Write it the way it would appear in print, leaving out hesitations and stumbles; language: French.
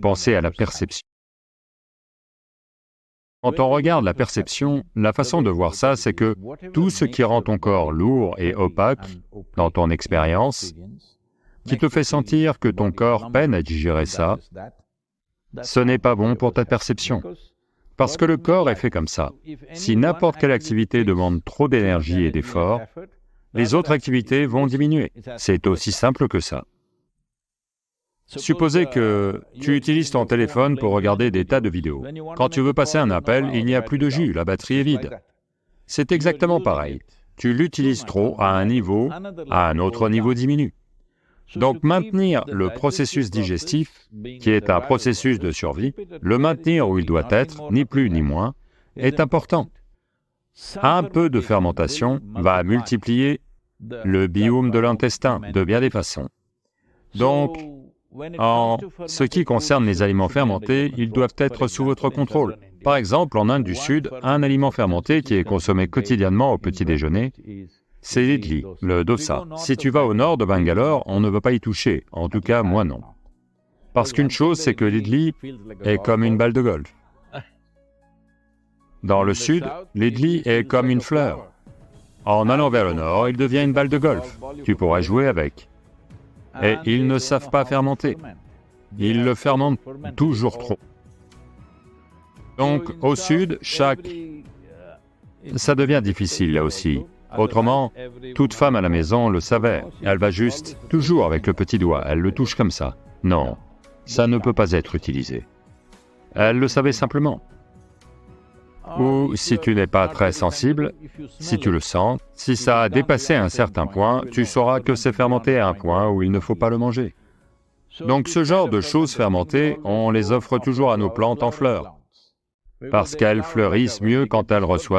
Pensez à la perception. Quand on regarde la perception, la façon de voir ça, c'est que tout ce qui rend ton corps lourd et opaque dans ton expérience, qui te fait sentir que ton corps peine à digérer ça, ce n'est pas bon pour ta perception. Parce que le corps est fait comme ça. Si n'importe quelle activité demande trop d'énergie et d'effort, les autres activités vont diminuer. C'est aussi simple que ça. Supposez que tu utilises ton téléphone pour regarder des tas de vidéos. Quand tu veux passer un appel, il n'y a plus de jus, la batterie est vide. C'est exactement pareil. Tu l'utilises trop à un niveau, à un autre niveau diminue. Donc maintenir le processus digestif, qui est un processus de survie, le maintenir où il doit être, ni plus ni moins, est important. Un peu de fermentation va multiplier le biome de l'intestin de bien des façons. Donc, en ce qui concerne les aliments fermentés, ils doivent être sous votre contrôle. Par exemple, en Inde du Sud, un aliment fermenté qui est consommé quotidiennement au petit déjeuner, c'est l'idli, le dosa. Si tu vas au nord de Bangalore, on ne veut pas y toucher, en tout cas moi non. Parce qu'une chose, c'est que l'idli est comme une balle de golf. Dans le sud, l'idli est comme une fleur. En allant vers le nord, il devient une balle de golf. Tu pourrais jouer avec. Et ils ne savent pas fermenter. Ils le fermentent toujours trop. Donc, au sud, ça devient difficile là aussi. Autrement, toute femme à la maison le savait. Elle va juste, toujours avec le petit doigt, elle le touche comme ça. Non, ça ne peut pas être utilisé. Elle le savait simplement. Ou si tu n'es pas très sensible, si tu le sens, si ça a dépassé un certain point, tu sauras que c'est fermenté à un point où il ne faut pas le manger. Donc ce genre de choses fermentées, on les offre toujours à nos plantes en fleurs, parce qu'elles fleurissent mieux quand elles reçoivent